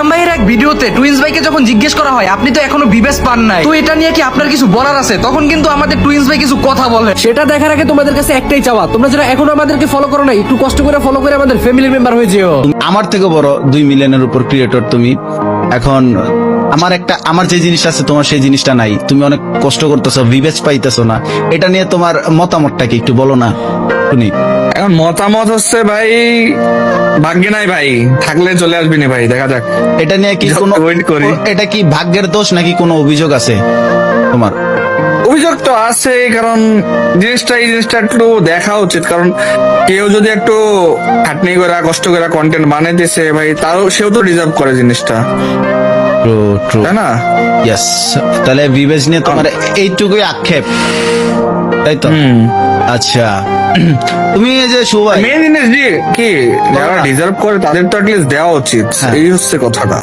ইসলাম ভাইয়ের এক ভিডিওতে টুইন্স ভাইকে যখন জিজ্ঞেস করা হয় আপনি তো এখনো বিবেচ পান নাই, তো এটা নিয়ে কি আপনার কিছু বলার আছে, তখন কিন্তু আমাদের টুইন্স ভাই কিছু কথা বলে। সেটা দেখার আগে তোমাদের কাছে একটাই চাওয়া, তোমরা যারা এখনো আমাদেরকে ফলো করো না, একটু কষ্ট করে ফলো করে আমাদের ফ্যামিলি মেম্বার হয়ে যেও। আমার থেকে বড় 2 মিলিয়নের উপর ক্রিয়েটর তুমি। এখন আমার যে জিনিসটা আছে তোমার সেই জিনিসটা নাই, তুমি অনেক কষ্ট করতেছো, বিবেচ পাইতেছো না, এটা নিয়ে তোমার মতামতটা কি একটু বলো না শুনি। এখন মতামত হচ্ছে ভাই, ভাগ্যে নাই ভাই, থাকলে চলে আসবি না ভাই, দেখা যাক। এটা নিয়ে কি কোনো ওয়েট করি। এটা কি ভাগ্যের দোষ নাকি কোনো অভিযোগ আছে তোমার? অভিযোগ তো আছে, কারণ এই জিনিসটা একটু দেখা উচিত, কারণ কেউ যদি একটু খাটনি করে কষ্ট করে কন্টেন্ট বানাইতেছে ভাই, সেও তো ডিজার্ভ করে জিনিসটা, ট্রু তাই না? ইয়েস। তাহলে বিবেচ নিয়ে তোমার এইটুকুই আক্ষেপ, তাই তো? আচ্ছা, তুমি এই যে সুভাই মেন জিনিস কি যারা ডিজার্ভ করে তাদের তো অ্যাটলিস্ট দেওয়া উচিত, হ্যাঁ। এই হচ্ছে কথাটা।